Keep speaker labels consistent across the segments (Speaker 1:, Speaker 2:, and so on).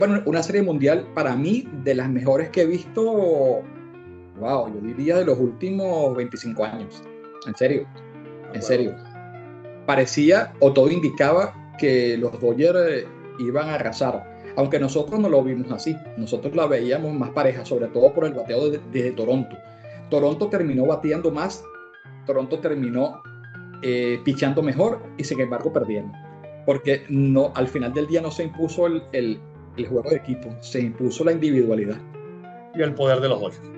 Speaker 1: Bueno, una serie mundial para mí de las mejores que he visto, wow, yo diría de los últimos 25 años. En serio,
Speaker 2: De
Speaker 1: en
Speaker 2: acuerdo.
Speaker 1: serio. Parecía o todo indicaba que los Dodgers iban a arrasar. Aunque nosotros no lo vimos así, nosotros la veíamos más pareja, sobre todo por el bateo de Toronto. Toronto terminó bateando más, Toronto terminó pichando mejor y sin embargo perdieron. Porque no, al final del día no se impuso el juego de equipo, se impuso la individualidad.
Speaker 2: Y el poder de los Dodgers.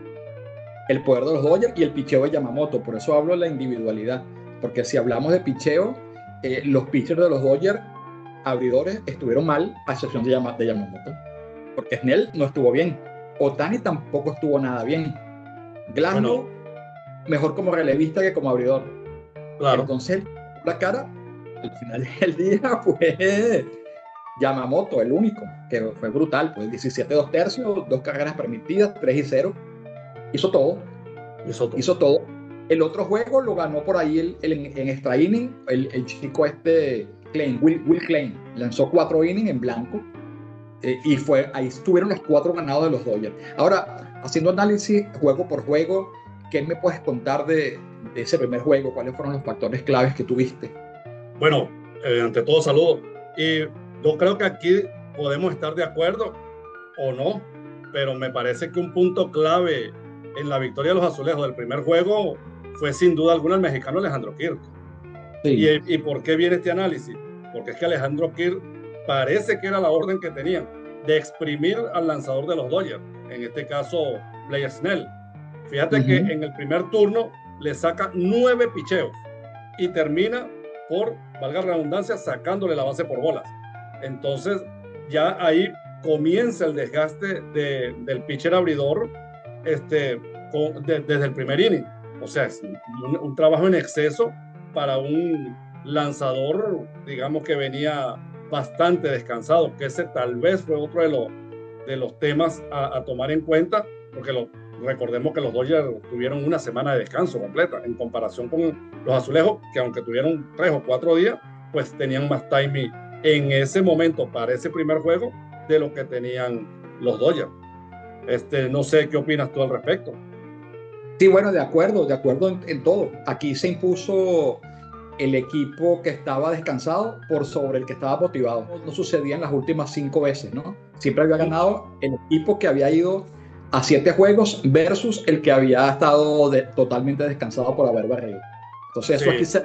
Speaker 1: El poder de los Dodgers y el picheo de Yamamoto, por eso hablo de la individualidad. Porque si hablamos de picheo, los pitchers de los Dodgers abridores estuvieron mal, a excepción de Yamamoto. Porque Snell no estuvo bien. Otani tampoco estuvo nada bien.
Speaker 2: Bueno,
Speaker 1: Glasnow mejor como relevista que como abridor.
Speaker 2: claro,
Speaker 1: Entonces, la cara, al final del día, fue Yamamoto, el único, que fue brutal. Pues 17 2/3, 2 carreras permitidas, 3-0. Hizo todo,
Speaker 2: y Soto.
Speaker 1: hizo todo. El otro juego lo ganó por ahí en extra inning, el chico Klein, Will Klein, lanzó 4 innings en blanco. Y ahí estuvieron los 4 ganados de los Dodgers. Ahora, haciendo análisis juego por juego, ¿qué me puedes contar de ese primer juego? ¿Cuáles fueron los factores claves que tuviste?
Speaker 2: Bueno, ante todo, saludo. Y yo creo que aquí podemos estar de acuerdo o no, pero me parece que un punto clave en la victoria de los azulejos del primer juego fue sin duda alguna el mexicano Alejandro Kirk.
Speaker 1: Sí.
Speaker 2: ¿Y por qué viene este análisis? Porque es que Alejandro Kirk parece que era la orden que tenían de exprimir al lanzador de los Dodgers, en este caso Blair Snell. Fíjate que
Speaker 1: Uh-huh.
Speaker 2: en el primer turno le saca 9 picheos y termina por, valga la redundancia, sacándole la base por bolas. Entonces, ya ahí comienza el desgaste del pitcher abridor desde el primer inning. O sea, es un trabajo en exceso para un lanzador, digamos que venía bastante descansado, que ese tal vez fue otro de los temas a tomar en cuenta, porque recordemos que los Dodgers tuvieron una semana de descanso completa en comparación con los azulejos, que aunque tuvieron 3 o 4 días, pues tenían más timing en ese momento para ese primer juego de lo que tenían los Dodgers. No sé qué opinas tú al respecto.
Speaker 1: Sí, bueno, de acuerdo en todo. Aquí se impuso el equipo que estaba descansado por sobre el que estaba motivado. No sucedía en las últimas 5 veces, ¿no? Siempre había ganado el equipo que había ido a 7 juegos versus el que había estado totalmente descansado por haber barrido. Entonces eso aquí
Speaker 2: Sí,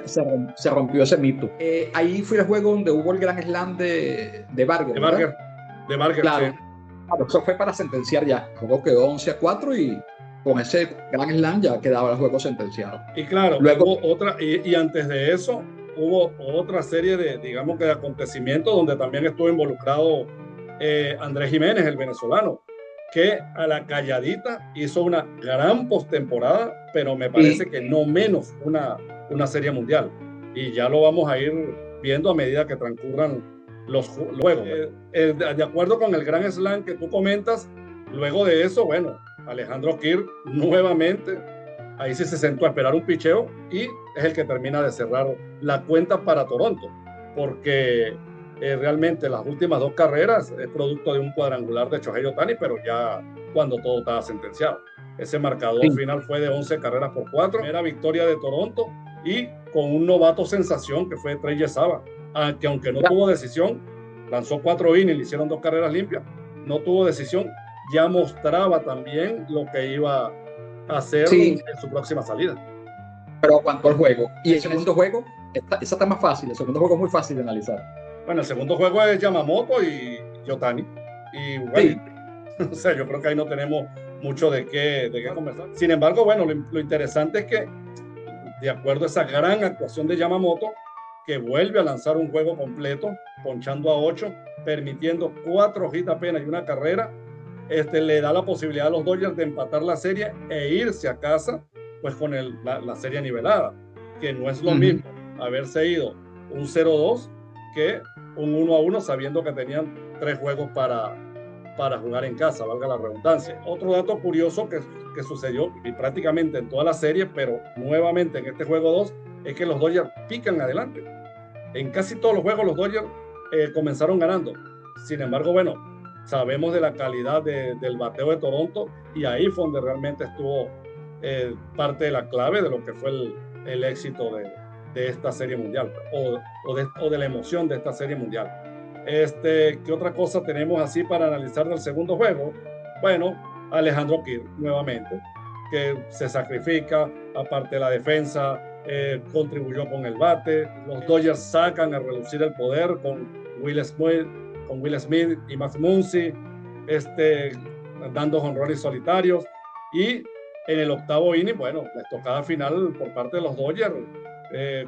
Speaker 1: se rompió ese mito. Ahí fue el juego donde hubo el gran slam de Barger,
Speaker 2: de
Speaker 1: ¿verdad?
Speaker 2: Barger, de Barger, sí.
Speaker 1: Claro, claro, eso fue para sentenciar ya. El juego quedó 11-4 y con ese gran slam ya quedaba el juego sentenciado.
Speaker 2: Y claro,
Speaker 1: Luego,
Speaker 2: hubo otra, y antes de eso, hubo otra serie de, digamos que de acontecimientos donde también estuvo involucrado Andrés Jiménez, el venezolano, que a la calladita hizo una gran postemporada, pero me
Speaker 1: y,
Speaker 2: parece que no menos una serie mundial. Y ya lo vamos a ir viendo a medida que transcurran los juegos. De acuerdo con el gran slam que tú comentas, luego de eso, bueno, Alejandro Kirk nuevamente ahí sí se sentó a esperar un picheo y es el que termina de cerrar la cuenta para Toronto, porque realmente las últimas 2 carreras es producto de un cuadrangular de Shohei Ohtani, pero ya cuando todo estaba sentenciado. Ese marcador
Speaker 1: sí,
Speaker 2: final fue de 11 carreras por 4, primera victoria de Toronto y con un novato sensación que fue Trey Yesaba, que aunque no tuvo decisión, lanzó 4 innings, le hicieron 2 carreras limpias, no tuvo decisión, ya mostraba también lo que iba hacer
Speaker 1: sí,
Speaker 2: en su próxima salida.
Speaker 1: pero aguantó el juego. Y el segundo juego, esa está más fácil. El segundo juego es muy fácil de analizar.
Speaker 2: Bueno, el segundo juego es Yamamoto y Yotani. Y bueno,
Speaker 1: Sí,
Speaker 2: o sea, yo creo que ahí no tenemos mucho de qué conversar. Sin embargo, bueno, lo interesante es que, de acuerdo a esa gran actuación de Yamamoto, que vuelve a lanzar un juego completo, ponchando a 8, permitiendo 4 hits apenas y una carrera, le da la posibilidad a los Dodgers de empatar la serie e irse a casa pues con la serie nivelada, que no es lo
Speaker 1: uh-huh.
Speaker 2: mismo haberse ido un 0-2 que un 1-1 sabiendo que tenían 3 juegos para jugar en casa, valga la redundancia. Otro dato curioso que sucedió y prácticamente en toda la serie, pero nuevamente en este juego 2, es que los Dodgers pican adelante. En casi todos los juegos los Dodgers comenzaron ganando. Sin embargo, bueno, sabemos de la calidad del bateo de Toronto, y ahí fue donde realmente estuvo parte de la clave de lo que fue el éxito de esta serie mundial, o de la emoción de esta serie mundial. ¿Qué otra cosa tenemos así para analizar del segundo juego? Bueno, Alejandro Kirk nuevamente, que se sacrifica, aparte de la defensa, contribuyó con el bate. Los Dodgers sacan a relucir el poder con Will Smith y Max Muncy, dando jonrones solitarios. Y en el octavo inning, bueno, la estocada final por parte de los Dodgers,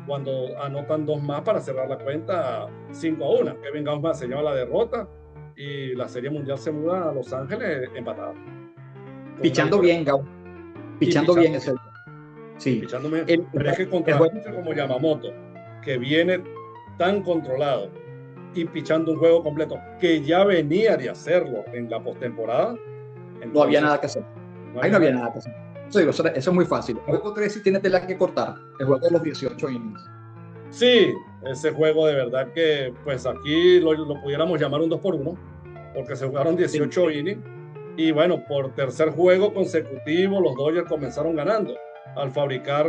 Speaker 2: cuando anotan 2 más para cerrar la cuenta 5-1. Kevin Gausman se lleva la derrota y la Serie Mundial se muda a Los Ángeles empatada.
Speaker 1: Pichando bien, Gau. Pichando bien ese.
Speaker 2: Sí. Pichando bien. Pero es que contra como Yamamoto, que viene tan controlado y pichando un juego completo, que ya venía de hacerlo en la postemporada,
Speaker 1: no había nada que hacer. Ahí no había nada que hacer. Eso es muy fácil. El juego 3 sí tiene tela que cortar. El juego de los 18 innings.
Speaker 2: Sí, ese juego de verdad que, pues aquí lo pudiéramos llamar un 2-1, porque se jugaron 18 innings. Y bueno, por tercer juego consecutivo, los Dodgers comenzaron ganando al fabricar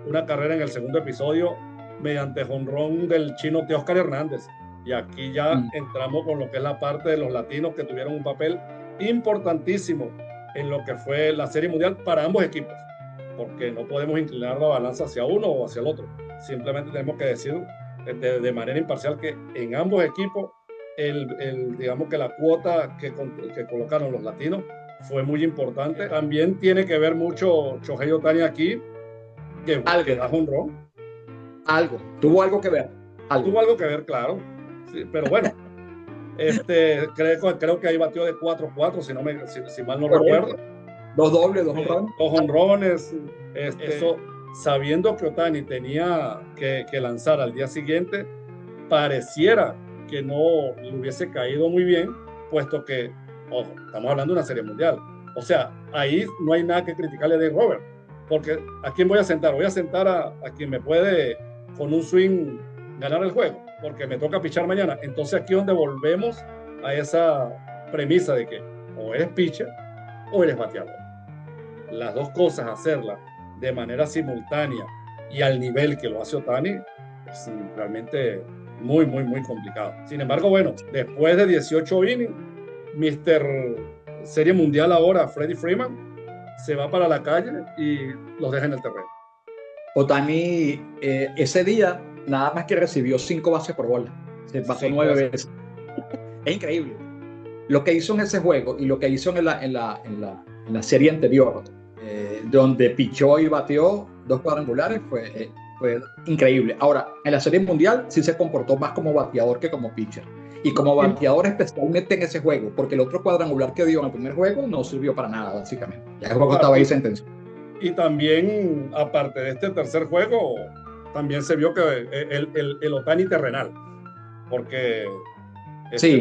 Speaker 2: una carrera en el segundo episodio mediante jonrón del chino Teóscar Hernández. Y aquí ya entramos con lo que es la parte de los latinos, que tuvieron un papel importantísimo en lo que fue la Serie Mundial para ambos equipos, porque no podemos inclinar la balanza hacia uno o hacia el otro. Simplemente tenemos que decir de manera imparcial que en ambos equipos digamos que la cuota que colocaron los latinos fue muy importante. También tiene que ver mucho Shohei Ohtani aquí, que da jonrón.
Speaker 1: Tuvo algo que ver.
Speaker 2: Tuvo algo que ver, claro. Sí, pero bueno, creo que ahí batió de 4-4, si mal no recuerdo.
Speaker 1: 2 dobles, 2 jonrones.
Speaker 2: 2 jonrones. Eso, sabiendo que Ohtani tenía que lanzar al día siguiente, pareciera que no le hubiese caído muy bien, puesto que, ojo, estamos hablando de una Serie Mundial. O sea, ahí no hay nada que criticarle de Robert, porque ¿a quién voy a sentar? Voy a sentar a quien me puede, con un swing, ganar el juego, porque me toca pichar mañana. Entonces aquí es donde volvemos a esa premisa de que o eres pitcher o eres bateador. Las dos cosas, hacerlas de manera simultánea y al nivel que lo hace Ohtani, es realmente muy, muy, muy complicado. Sin embargo, bueno, después de 18 innings, Mr. Serie Mundial ahora, Freddie Freeman, se va para la calle y los deja en el terreno.
Speaker 1: Ohtani ese día nada más que recibió 5 bases por bola. Se pasó 9 veces. Es increíble. Lo que hizo en ese juego y lo que hizo en la serie anterior, donde pichó y bateó 2 cuadrangulares, fue increíble. Ahora, en la Serie Mundial sí se comportó más como bateador que como pitcher. Y como bateador especialmente en ese juego, porque el otro cuadrangular que dio en el primer juego no sirvió para nada, básicamente. Ya el juego estaba ahí sentenciado.
Speaker 2: Y también, aparte de este tercer juego, también se vio que el Ohtani terrenal, porque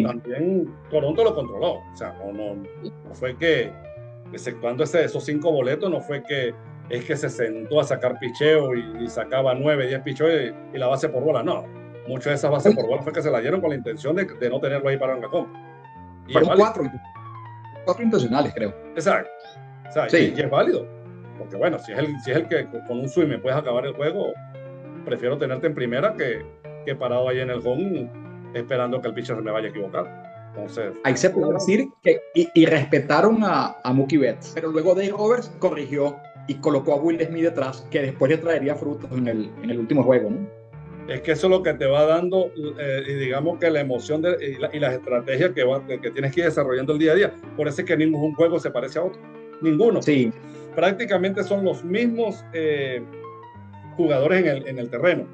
Speaker 2: también Toronto lo controló. O sea, no fue que, exceptuando esos 5 boletos, no fue que es que se sentó a sacar picheo y sacaba 9, 10 picheos y la base por bola. No, muchas de esas bases por bola fue que se la dieron con la intención de no tenerlo ahí para un cajón.
Speaker 1: Fueron 4 intencionales, creo.
Speaker 2: Exacto. O sea, sí. y es válido. Porque bueno, si es el que con un swing me puedes acabar el juego, prefiero tenerte en primera que parado ahí en el home esperando que el pitcher se me vaya a equivocar. Entonces,
Speaker 1: ahí se puede decir que y respetaron a Mookie Betts, pero luego Dave Roberts corrigió y colocó a Will Smith detrás, que después le traería frutos en el último juego, ¿no?
Speaker 2: Es que eso es lo que te va dando, y digamos que la emoción y las estrategias que tienes que ir desarrollando el día a día. Por eso es que ningún juego se parece a otro. Ninguno.
Speaker 1: Sí.
Speaker 2: Prácticamente son los mismos jugadores en el terreno,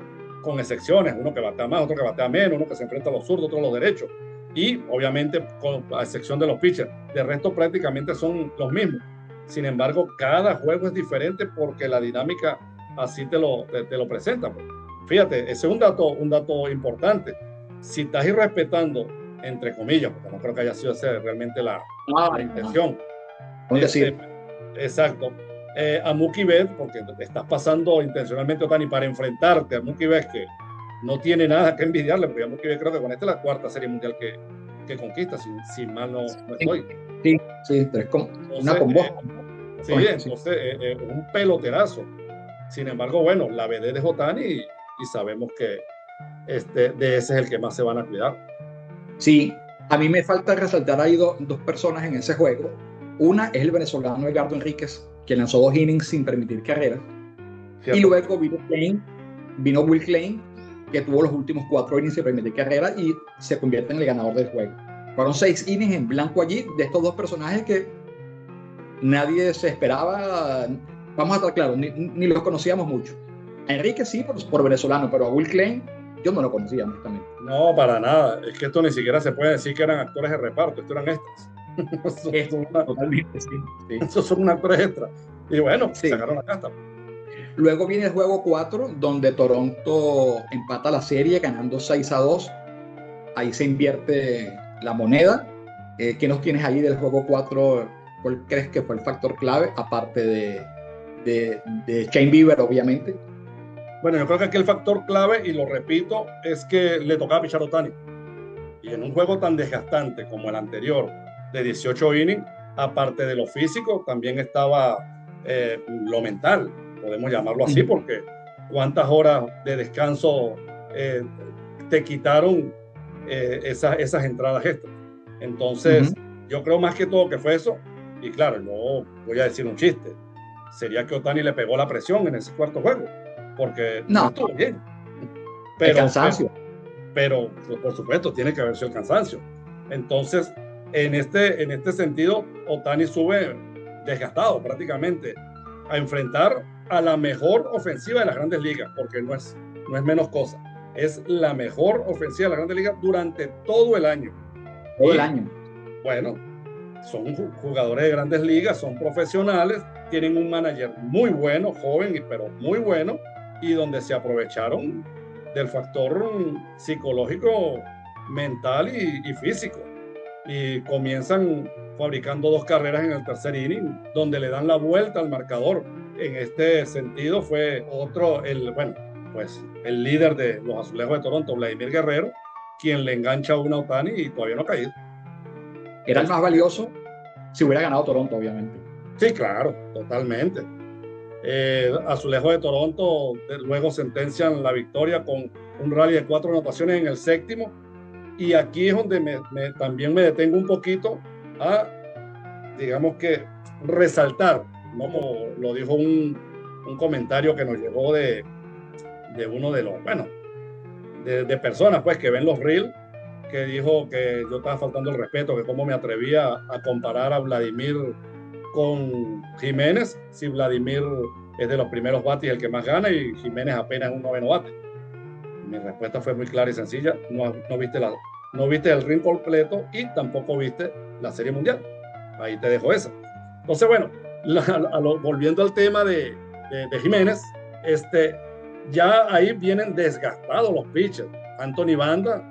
Speaker 2: con excepciones, uno que batea más, otro que batea menos, uno que se enfrenta a los zurdos, otro a los derechos. Y obviamente, a excepción de los pitchers, de resto prácticamente son los mismos. Sin embargo, cada juego es diferente porque la dinámica así te lo presenta. Fíjate, ese es un dato importante. Si estás irrespetando, entre comillas, porque no creo que haya sido realmente la intención. Exacto. A Mookie Betts, porque estás pasando intencionalmente Ohtani para enfrentarte a Mookie Betts, que no tiene nada que envidiarle, porque a Mookie Betts creo que con esta es la 4ª Serie Mundial que conquista, si mal no estoy.
Speaker 1: Sí, sí, una con voz.
Speaker 2: Sí, entonces es un peloterazo. Sin embargo, bueno, la BD de Otani y sabemos que de ese es el que más se van a cuidar.
Speaker 1: Sí, a mí me falta resaltar ahí dos personas en ese juego. Una es el venezolano Edgardo Enríquez, que lanzó 2 innings sin permitir carreras.
Speaker 2: ¿Cierto?
Speaker 1: Y luego vino Will Klein, que tuvo los últimos 4 innings sin permitir carreras y se convierte en el ganador del juego. Fueron 6 innings en blanco allí de estos dos personajes que nadie se esperaba. Vamos a estar claros, ni los conocíamos mucho. A Enrique sí, por venezolano, pero a Will Klein yo no lo conocía, honestamente.
Speaker 2: No, para nada. Es que esto ni siquiera se puede decir que eran actores de reparto, esto eran extras.
Speaker 1: Totalmente, sí.
Speaker 2: Esos son actores extras. Y bueno,
Speaker 1: sí.
Speaker 2: sacaron la casta.
Speaker 1: Luego viene el juego 4, donde Toronto empata la serie ganando 6-2. Ahí se invierte la moneda. ¿Qué nos tienes ahí del juego 4? ¿Cuál crees que fue el factor clave? Aparte de Shane Bieber, obviamente.
Speaker 2: Bueno, yo creo que aquí el factor clave, y lo repito, es que le tocaba pichar a Otani. Y en un juego tan desgastante como el anterior, de 18 innings, aparte de lo físico, también estaba lo mental, podemos llamarlo así, porque cuántas horas de descanso te quitaron esas entradas extras. Entonces, yo creo más que todo que fue eso. Y claro, yo voy a decir un chiste. Sería que Otani le pegó la presión en ese cuarto juego, porque no estuvo bien.
Speaker 1: Pero, el cansancio.
Speaker 2: Pero, por supuesto, tiene que haber sido el cansancio. Entonces, en este sentido, Otani sube desgastado prácticamente a enfrentar a la mejor ofensiva de las Grandes Ligas, porque no es menos cosa. Es la mejor ofensiva de las Grandes Ligas durante todo el año.
Speaker 1: Todo el año.
Speaker 2: Bueno, son jugadores de Grandes Ligas, son profesionales, tienen un manager muy bueno, joven, pero muy bueno, y donde se aprovecharon del factor psicológico, mental y físico. Y comienzan fabricando 2 carreras en el tercer inning, donde le dan la vuelta al marcador. En este sentido fue el líder de los Azulejos de Toronto, Vladimir Guerrero, quien le engancha una a Otani y todavía no ha caído.
Speaker 1: Era el más valioso si hubiera ganado Toronto, obviamente.
Speaker 2: Sí, claro, totalmente. Azulejos de Toronto luego sentencian la victoria con un rally de 4 anotaciones en el séptimo, y aquí es donde también me detengo un poquito a, digamos que, resaltar, como lo dijo un comentario que nos llegó de uno de los, de personas pues que ven los reels, que dijo que yo estaba faltando el respeto, que cómo me atrevía a comparar a Vladimir con Jiménez, si Vladimir es de los primeros bates y el que más gana, y Jiménez apenas un 9º bate. Mi respuesta fue muy clara y sencilla: no viste el ring completo y tampoco viste la Serie Mundial. Ahí te dejo esa. Entonces, bueno, volviendo al tema de Jiménez, ya ahí vienen desgastados los pitchers. Anthony Banda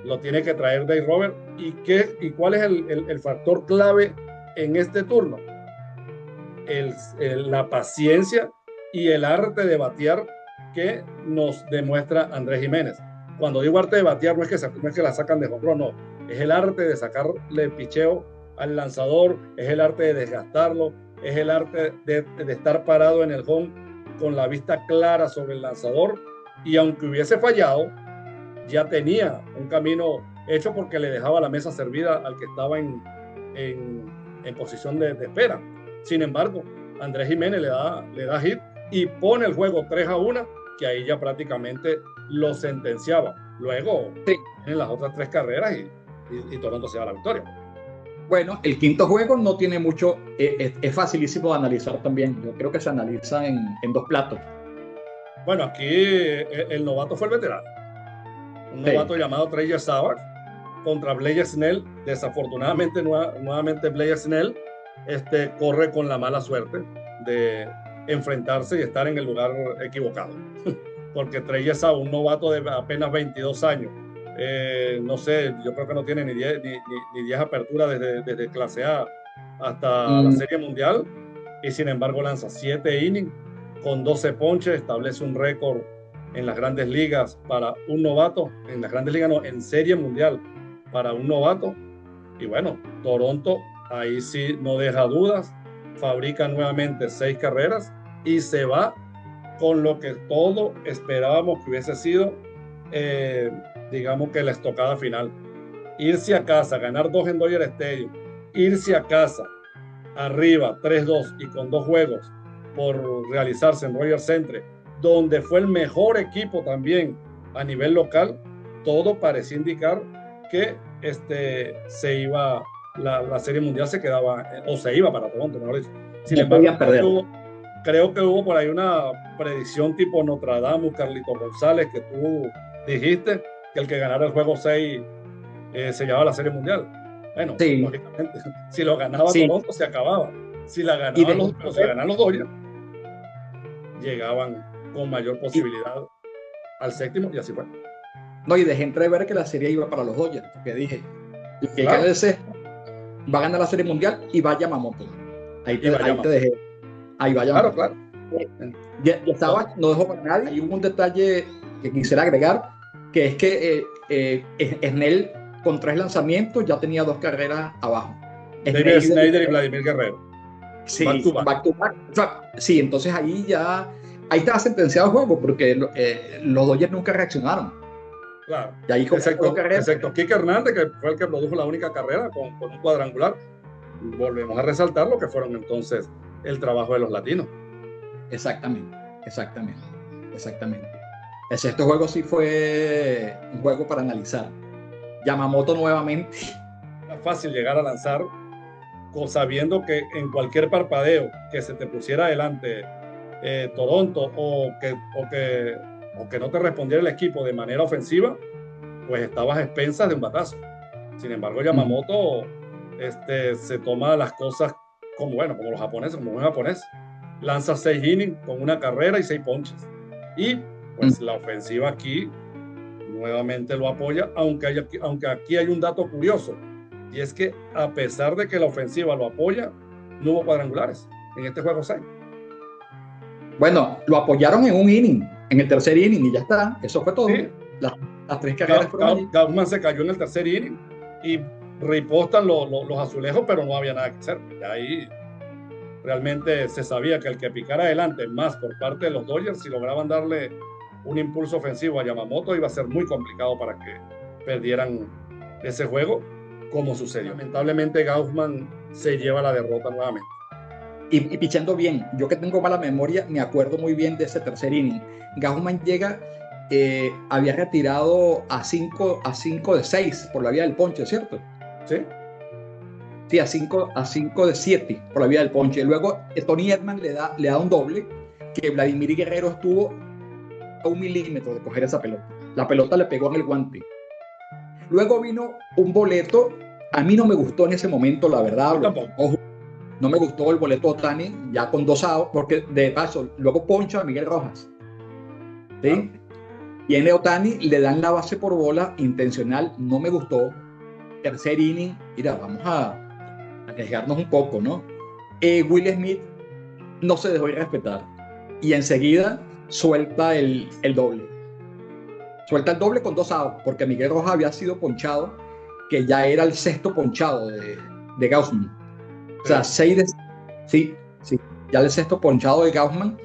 Speaker 2: lo tiene que traer Dave Roberts. ¿Y cuál es el factor clave en este turno? La paciencia y el arte de batear que nos demuestra Andrés Jiménez. Cuando digo arte de batear, no es que la sacan de jonrón, no. Es el arte de sacarle picheo al lanzador, es el arte de desgastarlo, es el arte de estar parado en el home con la vista clara sobre el lanzador, y aunque hubiese fallado, ya tenía un camino hecho porque le dejaba la mesa servida al que estaba en posición de espera. Sin embargo, Andrés Jiménez le da hit y pone el juego 3-1, que ahí ya prácticamente lo sentenciaba. Luego, en las otras 3 carreras y Toronto se da la victoria.
Speaker 1: Bueno, el quinto juego no tiene mucho, es facilísimo de analizar también. Yo creo que se analiza en 2 platos.
Speaker 2: Bueno, aquí el novato fue el veterano. Un novato llamado Trey Savard contra Blake Snell. Desafortunadamente, nuevamente Blake Snell corre con la mala suerte de enfrentarse y estar en el lugar equivocado. Porque Trey Savard, un novato de apenas 22 años, no sé, yo creo que no tiene ni 10 aperturas desde clase A hasta la Serie Mundial, y sin embargo lanza 7 innings con 12 ponches, establece un récord en las Grandes Ligas para un novato, en las Grandes Ligas no, en Serie Mundial, para un novato. Y bueno, Toronto ahí sí no deja dudas, fabrica nuevamente 6 carreras y se va con lo que todos esperábamos que hubiese sido, digamos que la estocada final. Irse a casa, ganar 2 en Dodger Stadium, irse a casa arriba 3-2 y con 2 juegos por realizarse en Rogers Centre, donde fue el mejor equipo también a nivel local, todo parecía indicar que se iba, la Serie Mundial se quedaba, o se iba para Toronto, mejor dicho. Sin embargo, creo que hubo por ahí una predicción tipo Nostradamus, Carlito González, que tú dijiste que el que ganara el juego 6 se llevaba la Serie Mundial. Bueno, sí, lógicamente, si lo ganaba Toronto se acababa. Si la ganaban los Dodgers, llegaban con mayor posibilidad al séptimo y así fue.
Speaker 1: No, y dejé entrever que la serie iba para los Dodgers, porque dije, el que gane el sexto va a ganar la Serie Mundial y va Yamamoto. Ahí te dejé. Ahí va Yamamoto. Claro. Ya estaba, no dejó para nadie. Hay un detalle que quisiera agregar, que es que Snell con 3 lanzamientos ya tenía 2 carreras abajo.
Speaker 2: David Snyder y Vladimir Guerrero.
Speaker 1: Sí, back to back. O sea, sí, entonces ahí estaba sentenciado el juego, porque los Dodgers nunca reaccionaron.
Speaker 2: Claro, y ahí excepto Kike Hernández, que fue el que produjo la única carrera con un cuadrangular. Volvemos a resaltar lo que fueron entonces el trabajo de los latinos.
Speaker 1: Exactamente. El sexto juego sí fue un juego para analizar. Yamamoto nuevamente.
Speaker 2: Es fácil llegar a lanzar sabiendo que en cualquier parpadeo que se te pusiera adelante Toronto o que no te respondiera el equipo de manera ofensiva, pues estabas a expensas de un batazo. Sin embargo, Yamamoto se toma las cosas como los japoneses, como un japonés. Lanza 6 innings con una carrera y 6 ponches. Y pues la ofensiva aquí nuevamente lo apoya, aunque aquí hay un dato curioso, y es que a pesar de que la ofensiva lo apoya, no hubo cuadrangulares en este juego 6.
Speaker 1: Bueno, lo apoyaron en un inning, en el tercer inning, y ya está, eso fue todo. Sí. Las 3 carreras fueron
Speaker 2: Gausman se cayó en el tercer inning y repostan los azulejos, pero no había nada que hacer. Y ahí realmente se sabía que el que picara adelante más por parte de los Dodgers, si lograban darle un impulso ofensivo a Yamamoto, iba a ser muy complicado para que perdieran ese juego, como sucedió. Lamentablemente Gausman se lleva la derrota nuevamente.
Speaker 1: Y pichando bien. Yo, que tengo mala memoria, me acuerdo muy bien de ese tercer inning. Gausman llega, había retirado a 5 de 6 por la vía del ponche, ¿cierto?
Speaker 2: Sí.
Speaker 1: Sí, a 5 de 7 por la vía del ponche. Luego Tony Edman le da un doble, que Vladimir Guerrero estuvo a 1 milímetro de coger esa pelota. La pelota le pegó en el guante. Luego vino un boleto. A mí no me gustó en ese momento, la verdad. Ojo, no me gustó el boleto Ohtani, ya con 2 outs, porque de paso luego poncha a Miguel Rojas. ¿Sí? Viene Ohtani, le dan la base por bola intencional, no me gustó. Tercer inning, mira, vamos a arriesgarnos un poco, ¿no? Will Smith no se dejó ir respetar y enseguida suelta el doble. Suelta el doble con 2 outs, porque Miguel Rojas había sido ponchado, que ya era el 6º ponchado de Gausman. O sea, 6 de... Sí, ya el 6º ponchado de Gausman,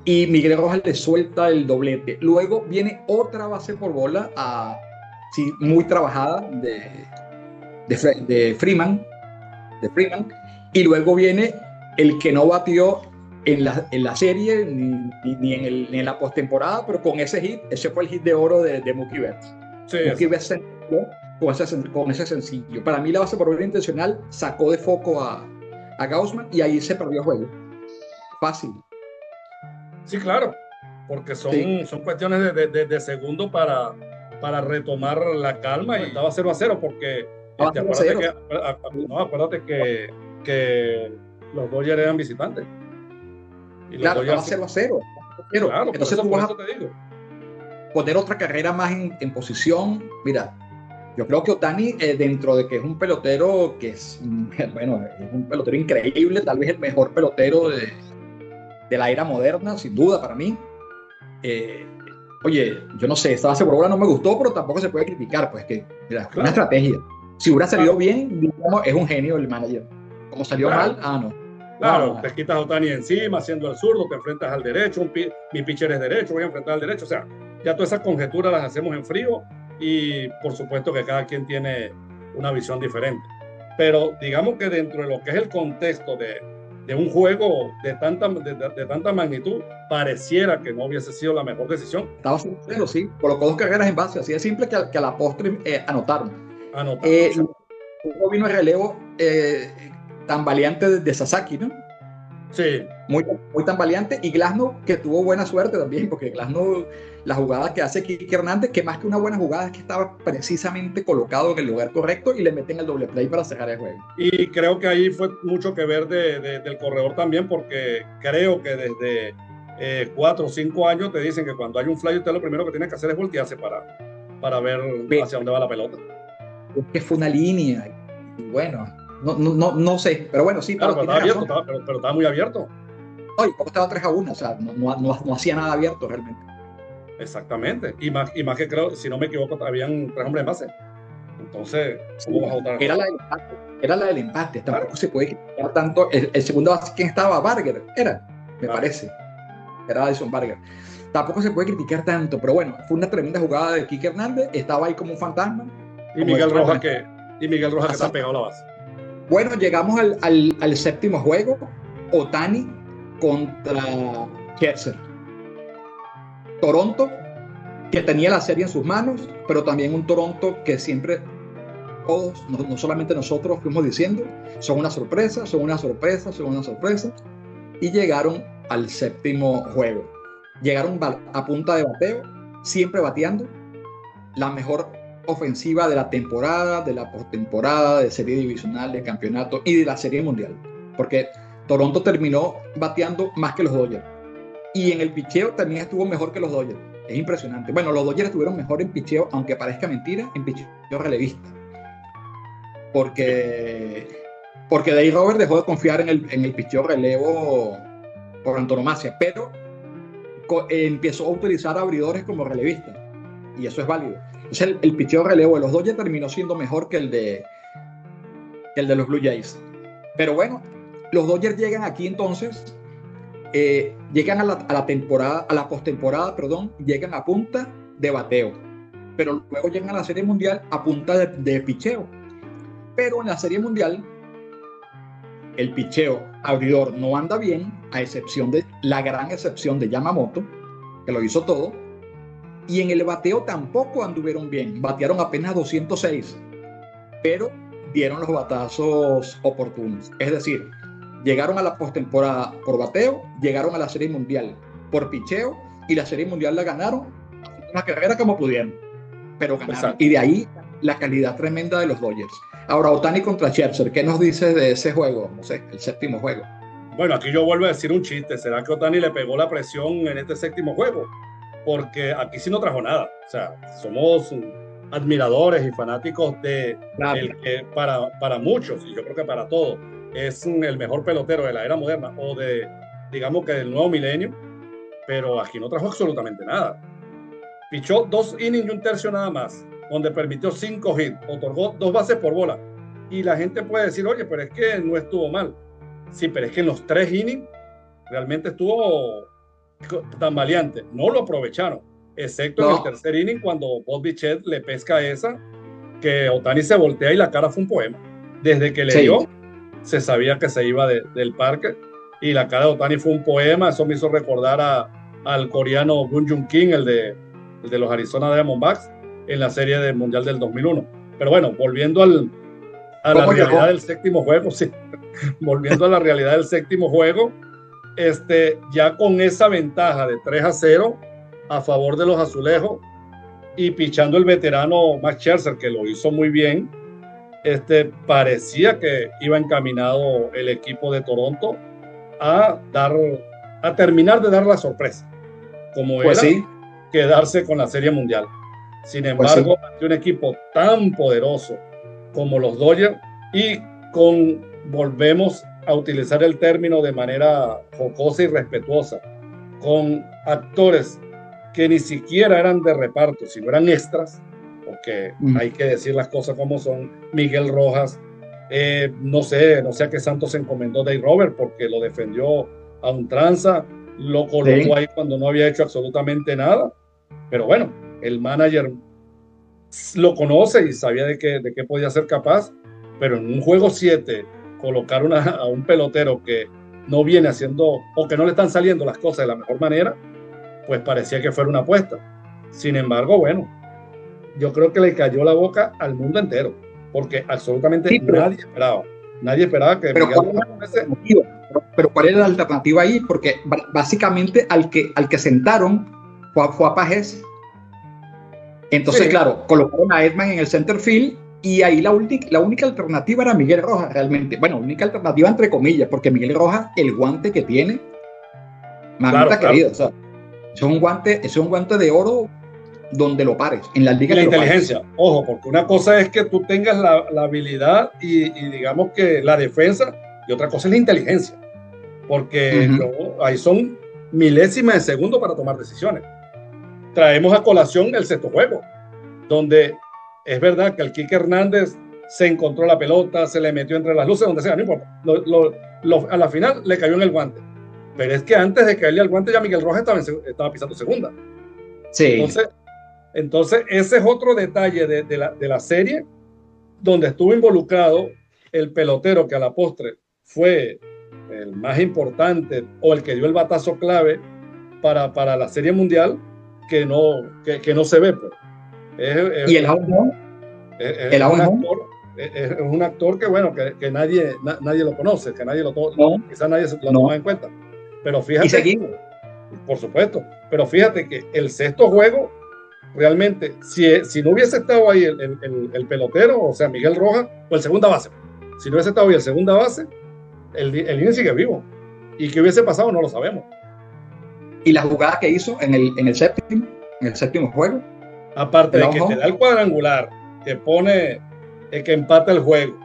Speaker 1: y Miguel Rojas le suelta el doblete. Luego viene otra base por bola, muy trabajada, de Freeman, y luego viene el que no batió en la serie ni en la postemporada, pero con ese hit, ese fue el hit de oro de Mookie Betts. Sí, Mookie Betts se con ese sencillo. Para mí la base por bola intencional sacó de foco a Gausman, y ahí se perdió el juego. Fácil.
Speaker 2: Sí, claro, porque son cuestiones de segundo para retomar la calma, y estaba 0-0 porque acuérdate que los Dodgers eran visitantes.
Speaker 1: Y claro, estaba 0-0. Claro, entonces tú vas a poner otra carrera más en posición. Mira, yo creo que Ohtani, dentro de que es un pelotero que es un pelotero increíble, tal vez el mejor pelotero de la era moderna, sin duda para mí. Oye, yo no sé, esta base por bola no me gustó, pero tampoco se puede criticar, pues que, mira, claro, una estrategia. Si hubiera salido bien, digamos, es un genio el manager. Como salió mal, no.
Speaker 2: Claro, te quitas a Ohtani encima, haciendo el zurdo, te enfrentas al derecho, mi pitcher es derecho, voy a enfrentar al derecho. O sea, ya todas esas conjeturas las hacemos en frío y por supuesto que cada quien tiene una visión diferente. Pero digamos que dentro de lo que es el contexto de un juego de tanta magnitud, pareciera que no hubiese sido la mejor decisión.
Speaker 1: Estaba sincero, sí. Colocó 2 carreras en base, así de simple que a la postre anotaron. Luego vino el relevo tan valiente de Sasaki, ¿no?
Speaker 2: Sí.
Speaker 1: Muy tan valiente. Y Glasnow, que tuvo buena suerte también, porque Glasnow, la jugada que hace Kike Hernández, que más que una buena jugada es que estaba precisamente colocado en el lugar correcto y le meten el doble play para cerrar el juego.
Speaker 2: Y creo que ahí fue mucho que ver del corredor también, porque creo que desde 4 o 5 años te dicen que cuando hay un fly, usted lo primero que tiene que hacer es voltearse para ver hacia dónde va la pelota.
Speaker 1: Es que fue una línea, y bueno, no sé, pero bueno, sí.
Speaker 2: Claro, pero estaba abierto, pero estaba muy abierto.
Speaker 1: No, y poco estaba 3-1, o sea, no hacía nada abierto realmente.
Speaker 2: Exactamente, y más que creo, si no me equivoco, habían 3 hombres en base. Entonces, ¿cómo vas a votar?
Speaker 1: Era la del empate, tampoco se puede criticar tanto. El segundo base, ¿quién estaba? Barger, me parece. Era Addison Barger. Tampoco se puede criticar tanto, pero bueno, fue una tremenda jugada de Kike Hernández, estaba ahí como un fantasma.
Speaker 2: Y Miguel Rojas que está pegado a la base.
Speaker 1: Bueno, llegamos al séptimo juego, Ohtani contra Scherzer. Toronto, que tenía la serie en sus manos, pero también un Toronto que siempre todos, no solamente nosotros, fuimos diciendo, son una sorpresa, y llegaron al séptimo juego. Llegaron a punta de bateo, siempre bateando, la mejor ofensiva de la temporada, de la postemporada, de serie divisional, de campeonato y de la serie mundial, porque Toronto terminó bateando más que los Dodgers, y en el picheo también estuvo mejor que los Dodgers. Es impresionante. Bueno, los Dodgers estuvieron mejor en picheo, aunque parezca mentira, en picheo relevista, porque Dave Roberts dejó de confiar en el picheo relevo por antonomasia, pero empezó a utilizar abridores como relevistas, y eso es válido. Entonces el picheo relevo de los Dodgers terminó siendo mejor que el de los Blue Jays. Pero bueno, los Dodgers llegan aquí entonces, llegan a la postemporada, llegan a punta de bateo, pero luego llegan a la Serie Mundial a punta de picheo. Pero en la Serie Mundial el picheo abridor no anda bien, a excepción de la gran excepción de Yamamoto, que lo hizo todo, y en el bateo tampoco anduvieron bien, batearon apenas 206, pero dieron los batazos oportunos. Es decir, llegaron a la postemporada por bateo, llegaron a la Serie Mundial por picheo, y la Serie Mundial la ganaron una carrera como pudieron, pero ganaron. Exacto. Y de ahí la calidad tremenda de los Dodgers. Ahora, Ohtani contra Scherzer, ¿qué nos dices de ese juego? No sé, el séptimo juego.
Speaker 2: Bueno, aquí yo vuelvo a decir un chiste. ¿Será que Ohtani le pegó la presión en este séptimo juego? Porque aquí sí no trajo nada. O sea, somos admiradores y fanáticos de el que para muchos, y yo creo que para todos, es el mejor pelotero de la era moderna o digamos que del nuevo milenio, pero aquí no trajo absolutamente nada. Pichó 2 innings y 1/3 nada más, donde permitió 5 hits, otorgó 2 bases por bola. Y la gente puede decir, oye, pero es que no estuvo mal. Sí, pero es que en los 3 innings realmente estuvo tan valiente. No lo aprovecharon, excepto en el tercer inning cuando Bob Bichette le pesca esa, que Ohtani se voltea y la cara fue un poema. Desde que le dio, se sabía que se iba del parque, y la cara de Ohtani fue un poema. Eso me hizo recordar al coreano Gun Jung Kim, el de los Arizona Diamondbacks, en la serie del Mundial del 2001. Pero bueno, volviendo a la realidad del séptimo juego, sí, volviendo a la realidad del séptimo juego, ya con esa ventaja de 3-0 a favor de los azulejos, y pichando el veterano Max Scherzer, que lo hizo muy bien, parecía que iba encaminado el equipo de Toronto a terminar de dar la sorpresa, como era quedarse con la Serie Mundial. Sin embargo, ante un equipo tan poderoso como los Dodgers, y volvemos a utilizar el término de manera jocosa y respetuosa, con actores que ni siquiera eran de reparto, sino eran extras, porque hay que decir las cosas como son. Miguel Rojas, no sé a qué santo se encomendó Dave Robert, porque lo defendió a ultranza, lo colocó ahí cuando no había hecho absolutamente nada, pero bueno, el manager lo conoce y sabía de qué podía ser capaz, pero en un juego 7 colocar a un pelotero que no viene haciendo o que no le están saliendo las cosas de la mejor manera, pues parecía que fuera una apuesta. Sin embargo, bueno, yo creo que le cayó la boca al mundo entero, porque absolutamente nadie esperaba que
Speaker 1: pero ¿cuál era la alternativa ahí? Porque básicamente al que sentaron fue a Pajés. Entonces, claro, colocaron a Edman en el center field y ahí la única alternativa era Miguel Rojas realmente. Bueno, única alternativa entre comillas, porque Miguel Rojas, el guante que tiene, mamita querida, o sea, es un guante de oro donde lo pares, en la liga.
Speaker 2: La inteligencia, ojo, porque una cosa es que tú tengas la habilidad y digamos que la defensa, y otra cosa es la inteligencia, porque ahí son milésimas de segundo para tomar decisiones. Traemos a colación el sexto juego, donde es verdad que el Quique Hernández se encontró la pelota, se le metió entre las luces, donde sea, no importa, a la final le cayó en el guante, pero es que antes de caerle al guante ya Miguel Rojas estaba pisando segunda.
Speaker 1: Sí.
Speaker 2: Entonces ese es otro detalle de la serie, donde estuvo involucrado el pelotero que a la postre fue el más importante o el que dio el batazo clave para la Serie Mundial, que no se ve, pues.
Speaker 1: ¿Y el Aujón?
Speaker 2: Es un actor que, bueno, que nadie lo conoce, que quizás nadie lo toma en cuenta. Pero fíjate, por supuesto, pero fíjate que el sexto juego, realmente, si no hubiese estado ahí el pelotero, o sea, Miguel Rojas, o el segunda base, si no hubiese estado ahí el segunda base, el inning sigue vivo. ¿Y qué hubiese pasado? No lo sabemos.
Speaker 1: ¿Y la jugada que hizo en el séptimo juego?
Speaker 2: Aparte de que te da el cuadrangular, que empata el juego,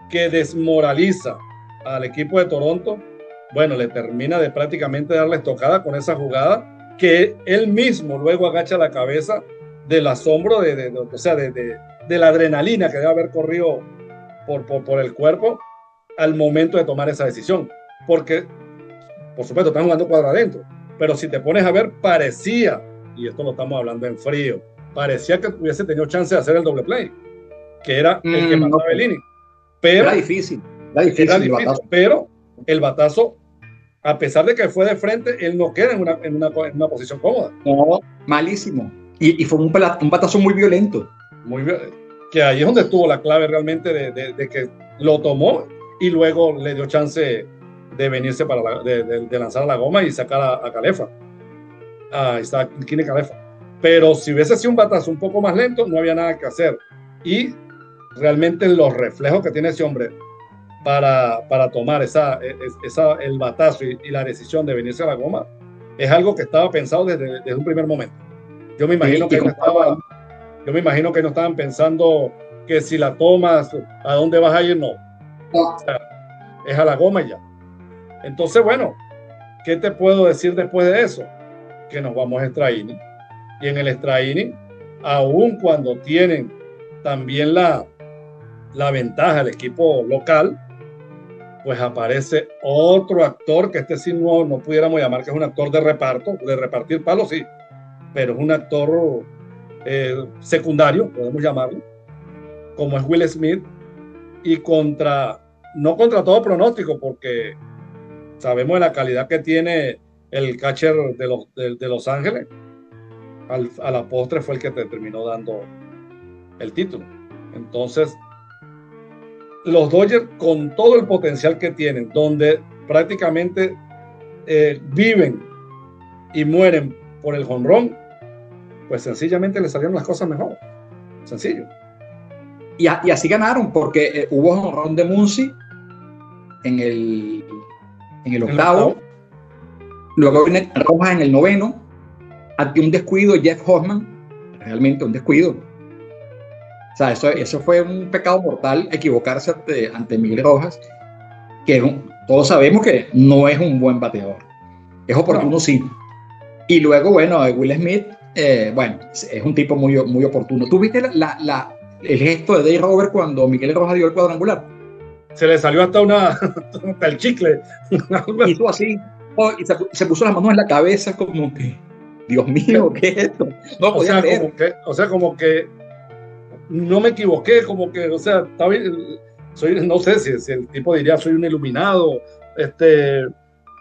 Speaker 2: que desmoraliza al equipo de Toronto, bueno, le termina de prácticamente dar la estocada con esa jugada, que él mismo luego agacha la cabeza del asombro, o sea, de la adrenalina que debe haber corrido por el cuerpo al momento de tomar esa decisión. Porque, por supuesto, están jugando cuadro adentro, pero si te pones a ver, parecía, y esto lo estamos hablando en frío, parecía que hubiese tenido chance de hacer el doble play, que era el que mataba el inning. Pero
Speaker 1: era difícil,
Speaker 2: pero el batazo, a pesar de que fue de frente, él no queda en una posición cómoda.
Speaker 1: No, malísimo. Y fue un batazo muy violento.
Speaker 2: Que ahí es donde estuvo la clave realmente de que lo tomó y luego le dio chance de venirse de lanzar a la goma y sacar a Calefa. Ahí está Kine Calefa. Pero si hubiese sido un batazo un poco más lento, no había nada que hacer. Y realmente los reflejos que tiene ese hombre para tomar el batazo y la decisión de venirse a la goma es algo que estaba pensado desde un primer momento. Yo me imagino que no estaban pensando que si la tomas, ¿a dónde vas a ir? No. O sea, es a la goma y ya. Entonces, bueno, ¿qué te puedo decir después de eso? Que nos vamos a extra inning. Y en el extra inning, aun cuando tienen también la ventaja del equipo local, pues aparece otro actor que sí no pudiéramos llamar que es un actor de reparto, de repartir palos, sí, pero es un actor secundario, podemos llamarlo, como es Will Smith, y no contra todo pronóstico, porque sabemos de la calidad que tiene el catcher de Los Ángeles. A la postre fue el que te terminó dando el título. Entonces, los Dodgers, con todo el potencial que tienen, donde prácticamente viven y mueren por el jonrón, pues sencillamente les salieron las cosas mejor. Sencillo.
Speaker 1: Y así ganaron, porque hubo jonrón de Muncy en el octavo. Luego viene Rojas en el noveno. Ante un descuido, Jeff Hoffman, realmente un descuido. O sea, eso fue un pecado mortal, equivocarse ante Miguel Rojas, que todos sabemos que no es un buen bateador. Es oportuno, sí. Y luego, bueno, Will Smith Bueno, es un tipo muy, muy oportuno. ¿Tú viste el gesto de Dave Roberts cuando Miguel Rojas dio el cuadrangular?
Speaker 2: Se le salió hasta hasta el chicle.
Speaker 1: Hizo así, y se puso las manos en la cabeza como que, Dios mío, ¿qué es esto? No
Speaker 2: O
Speaker 1: podía
Speaker 2: sea,
Speaker 1: creer.
Speaker 2: como que no me equivoqué, como que, o sea, no sé si el tipo diría soy un iluminado,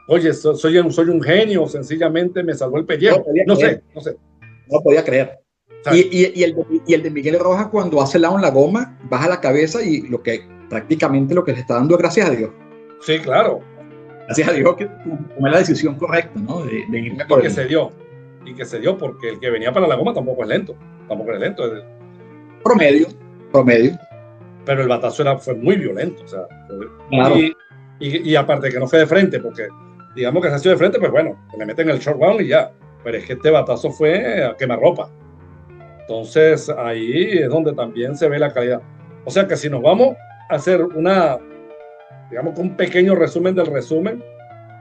Speaker 2: oye, soy un genio, sencillamente me salvó el
Speaker 1: No
Speaker 2: pellejo.
Speaker 1: podía
Speaker 2: No
Speaker 1: creer,
Speaker 2: sé, no sé.
Speaker 1: no podía creer.
Speaker 2: O sea,
Speaker 1: Y el de Miguel Rojas cuando hace lado en la goma, baja la cabeza y prácticamente lo que le está dando es gracias a Dios.
Speaker 2: sí, claro.
Speaker 1: Gracias a Dios que tomé la decisión correcta, ¿no? De irme
Speaker 2: Y
Speaker 1: por
Speaker 2: que
Speaker 1: el
Speaker 2: se dio. Y que se dio porque el que venía para la goma tampoco es lento. Tampoco es lento.
Speaker 1: promedio.
Speaker 2: Pero el batazo fue muy violento. O sea,
Speaker 1: Claro.
Speaker 2: y aparte que no fue de frente, porque digamos que se ha sido de frente, pues bueno, le meten el short round y ya. Pero es que este batazo fue a quemarropa. Entonces ahí es donde también se ve la calidad. O sea que si nos vamos a hacer digamos que un pequeño resumen del resumen,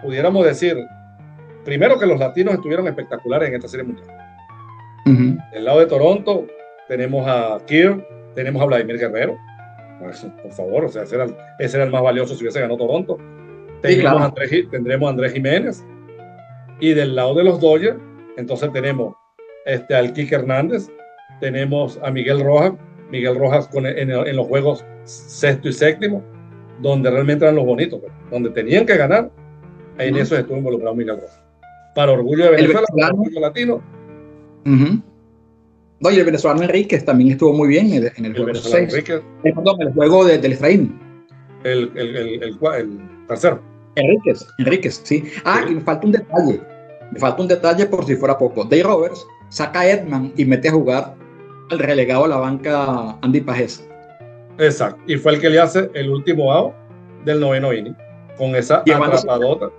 Speaker 2: pudiéramos decir, primero que los latinos estuvieron espectaculares en esta serie mundial. Del lado de Toronto tenemos a Kirk, tenemos a Vladimir Guerrero. Pues, por favor, o sea, ese era el más valioso si hubiese ganado Toronto. Tendremos a Andrés Jiménez. Y del lado de los Dodgers, entonces tenemos al Kike Hernández, tenemos a Miguel Rojas en los juegos sexto y séptimo, donde realmente eran los bonitos, donde tenían que ganar, en eso estuvo involucrado Miguel Rojas. Para orgullo de Venezuela, para orgullo latino.
Speaker 1: No, y el venezolano Enríquez también estuvo muy bien en el juego 6. El juego del Efraín.
Speaker 2: El tercero.
Speaker 1: Enríquez, sí. Y me falta un detalle por si fuera poco. Dave Roberts saca a Edman y mete a jugar al relegado a la banca Andy Pajés.
Speaker 2: Exacto. Y fue el que le hace el último out del noveno inning. Con esa atrapadota.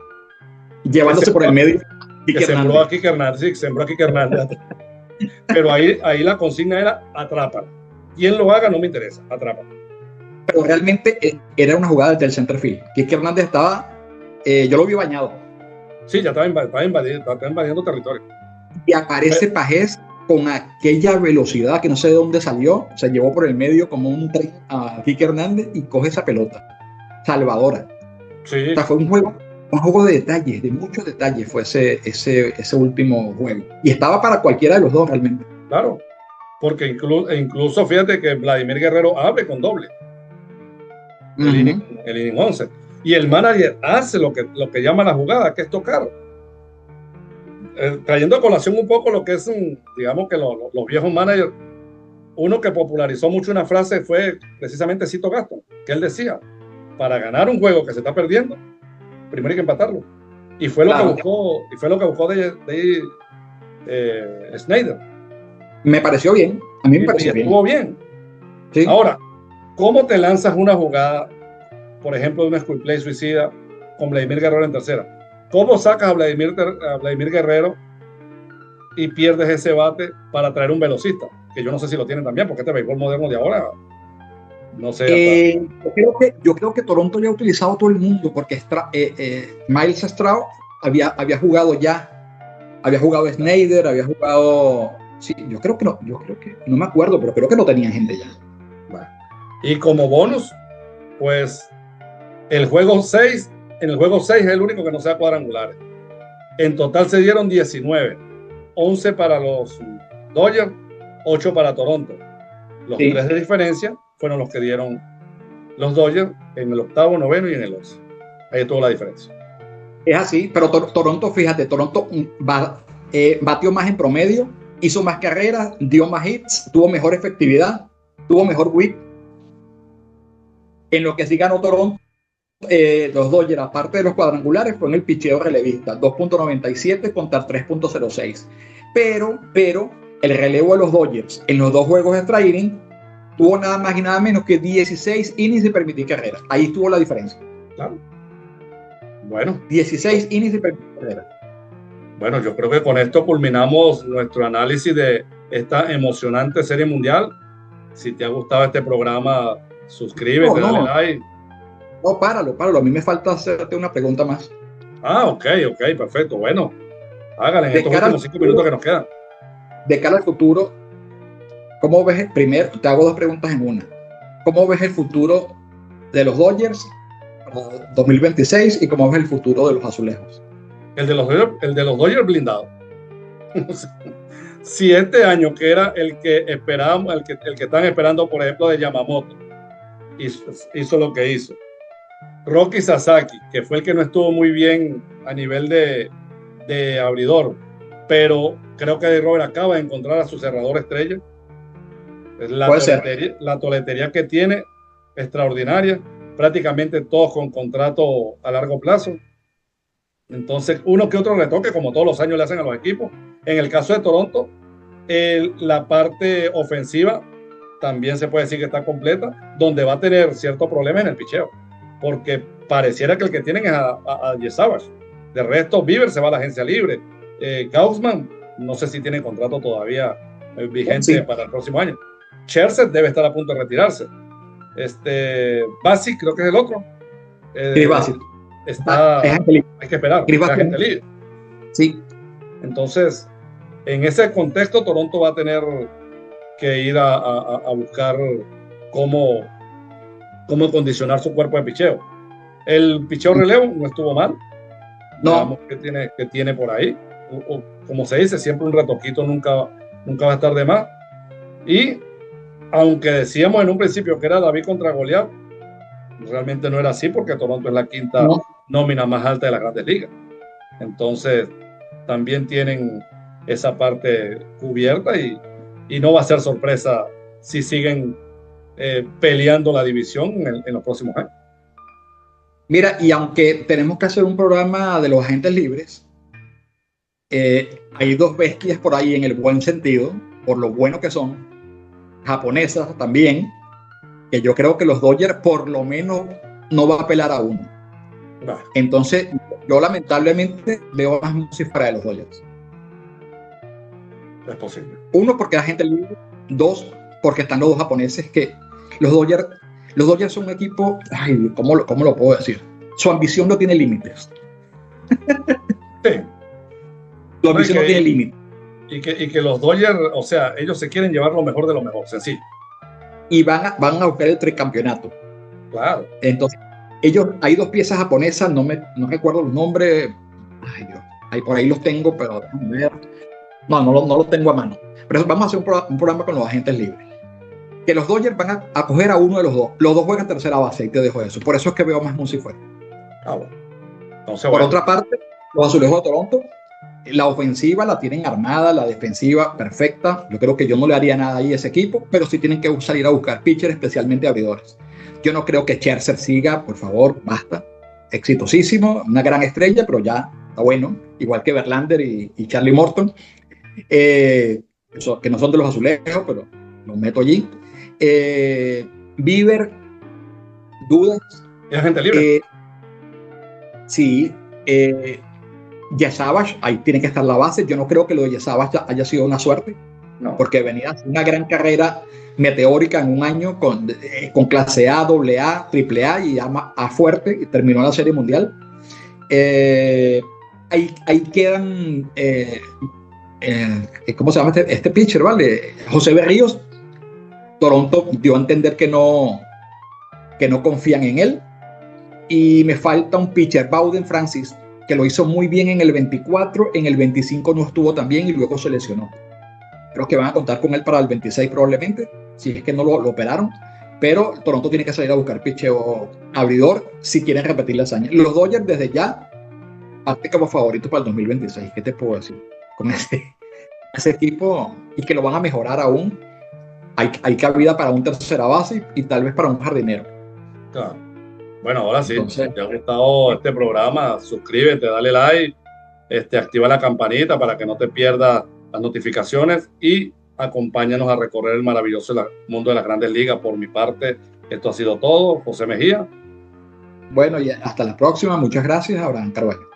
Speaker 1: Llevándose por el medio.
Speaker 2: Que sembró a Kike Hernández. Pero ahí la consigna era atrápala. Quien lo haga no me interesa, atrápala.
Speaker 1: Pero realmente era una jugada del center field. Kike Hernández estaba, yo lo vi bañado.
Speaker 2: Sí, ya estaba invadiendo territorio.
Speaker 1: Y aparece Pajés con aquella velocidad que no sé de dónde salió, se llevó por el medio como un tren a Kike Hernández y coge esa pelota. Salvadora.
Speaker 2: Sí.
Speaker 1: O sea, fue un juego de detalles, de muchos detalles fue ese último juego. Y estaba para cualquiera de los dos realmente.
Speaker 2: Claro, porque incluso fíjate que Vladimir Guerrero abre con doble. El inning 11. Y el manager hace lo que llama la jugada, que es tocar. Trayendo a colación un poco lo que es, digamos que los viejos managers, uno que popularizó mucho una frase fue precisamente Cito Gaston, que él decía, para ganar un juego que se está perdiendo, primero hay que empatarlo. Y fue lo que buscó de Snyder.
Speaker 1: Me pareció bien. A mí me pareció bien.
Speaker 2: Estuvo bien. Sí. Ahora, ¿cómo te lanzas una jugada, por ejemplo, de una square play suicida con Vladimir Guerrero en tercera? ¿Cómo sacas a Vladimir Guerrero y pierdes ese bate para traer un velocista? Que yo no sé si lo tienen también, porque este béisbol moderno de ahora, no sé.
Speaker 1: Yo creo que Toronto ya ha utilizado todo el mundo, porque Miles Straw había jugado ya. Había jugado Snyder, había jugado... Sí, yo creo que no me acuerdo, pero creo que no tenía gente ya.
Speaker 2: Bueno. Y como bonus, pues en el juego 6 es el único que no sea cuadrangulares. En total se dieron 19, 11 para los Dodgers, 8 para Toronto. Los 3 de diferencia fueron los que dieron los Dodgers en el octavo, noveno y en el 11. Ahí estuvo la diferencia.
Speaker 1: Es así, pero Toronto, fíjate, batió más en promedio, hizo más carreras, dio más hits, tuvo mejor efectividad, tuvo mejor whip. En lo que sí ganó Toronto, los Dodgers, aparte de los cuadrangulares, fue en el picheo relevista, 2.97 contra 3.06. Pero el relevo de los Dodgers en los dos juegos extra inning tuvo nada más y nada menos que 16 innings de permitir carreras. Ahí estuvo la diferencia.
Speaker 2: Claro. Bueno.
Speaker 1: 16 innings de permitir carreras.
Speaker 2: Bueno, yo creo que con esto culminamos nuestro análisis de esta emocionante serie mundial. Si te ha gustado este programa, suscríbete, dale like.
Speaker 1: No, páralo. A mí me falta hacerte una pregunta más.
Speaker 2: Ok, perfecto. Bueno, hágale en estos últimos 5 minutos que nos quedan.
Speaker 1: de cara al futuro, ¿cómo ves? Primero, te hago dos preguntas en una. ¿Cómo ves el futuro de los Dodgers para 2026 y cómo ves el futuro de los Azulejos?
Speaker 2: El de los Dodgers blindado. Si este año, que era el que esperábamos, el que están esperando, por ejemplo, de Yamamoto, hizo lo que hizo. Rocky Sasaki, que fue el que no estuvo muy bien a nivel de abridor, pero creo que Robert acaba de encontrar a su cerrador estrella. La toletería que tiene, extraordinaria, prácticamente todos con contrato a largo plazo. Entonces, uno que otro retoque, como todos los años le hacen a los equipos. En el caso de Toronto, la parte ofensiva también se puede decir que está completa, donde va a tener ciertos problemas en el picheo, porque pareciera que el que tienen es a Yesabash. De resto, Bieber se va a la agencia libre. Gaussman, no sé si tiene contrato todavía vigente para el próximo año. Scherzer debe estar a punto de retirarse. Bassitt creo que es el otro.
Speaker 1: Bassitt.
Speaker 2: Hay que esperar. Gente libre.
Speaker 1: Sí.
Speaker 2: Entonces, en ese contexto, Toronto va a tener que ir a buscar cómo condicionar su cuerpo de picheo. El picheo relevo no estuvo mal.
Speaker 1: No.
Speaker 2: Que tiene por ahí. Como se dice, siempre un retoquito nunca va a estar de más. Y aunque decíamos en un principio que era David contra Goliat, realmente no era así, porque Toronto es la quinta nómina más alta de las Grandes Ligas. Entonces, también tienen esa parte cubierta y no va a ser sorpresa si siguen peleando la división en los próximos años.
Speaker 1: Mira, y aunque tenemos que hacer un programa de los agentes libres, hay dos bestias por ahí en el buen sentido, por lo bueno que son, japonesas también, que yo creo que los Dodgers por lo menos no va a apelar a uno. No. Entonces, yo lamentablemente veo más música para los Dodgers.
Speaker 2: Es posible.
Speaker 1: Uno, porque la gente libre. Dos, porque están los dos japoneses, que los Dodgers son un equipo, ay, ¿cómo lo puedo decir? Su ambición no tiene límites.
Speaker 2: Sí.
Speaker 1: Su ambición no tiene límites.
Speaker 2: Y que los Dodgers, o sea, ellos se quieren llevar lo mejor de lo mejor, sencillo.
Speaker 1: Y van a buscar el tricampeonato.
Speaker 2: Claro.
Speaker 1: Entonces, hay dos piezas japonesas, no recuerdo los nombres. Ay, Dios, por ahí los tengo, pero déjame ver. No los tengo a mano. Pero vamos a hacer un programa con los agentes libres. Que los Dodgers van a coger a uno de los dos. Los dos juegan tercera base, y te dejo eso. Por eso es que veo más música fuera.
Speaker 2: Bueno. Entonces,
Speaker 1: por otra parte, los Azulejos de Toronto, la ofensiva la tienen armada, la defensiva perfecta. Yo creo que yo no le haría nada ahí a ese equipo, pero sí tienen que salir a buscar pitchers, especialmente abridores. Yo no creo que Scherzer siga, por favor, basta. Exitosísimo, una gran estrella, pero ya está bueno. Igual que Verlander y Charlie Morton, que no son de los Azulejos, pero los meto allí. Bieber, dudas.
Speaker 2: ¿Es agente libre?
Speaker 1: Sí. Yesabash, ahí tiene que estar la base. Yo no creo que lo de Yesabash haya sido una suerte, no, porque venía una gran carrera meteórica en un año con clase A, AA, AAA y A fuerte, y terminó la Serie Mundial. Ahí quedan ¿cómo se llama este pitcher? ¿Vale? José Berríos. Toronto dio a entender que no confían en él, y me falta un pitcher, Bowden Francis, que lo hizo muy bien en el 24, en el 25 no estuvo tan bien y luego se lesionó. Creo que van a contar con él para el 26 probablemente, si es que no lo operaron, pero Toronto tiene que salir a buscar pitcheo abridor si quieren repetir la hazaña. Los Dodgers desde ya parte como favorito para el 2026, ¿qué te puedo decir? Con ese equipo, y que lo van a mejorar aún. Hay cabida para un tercera base y tal vez para un jardinero.
Speaker 2: Claro. Bueno, ahora sí, si te ha gustado este programa, suscríbete, dale like, activa la campanita para que no te pierdas las notificaciones y acompáñanos a recorrer el maravilloso mundo de las Grandes Ligas. Por mi parte, esto ha sido todo. José Mejía.
Speaker 1: Bueno, y hasta la próxima. Muchas gracias, Abraham Carvalho.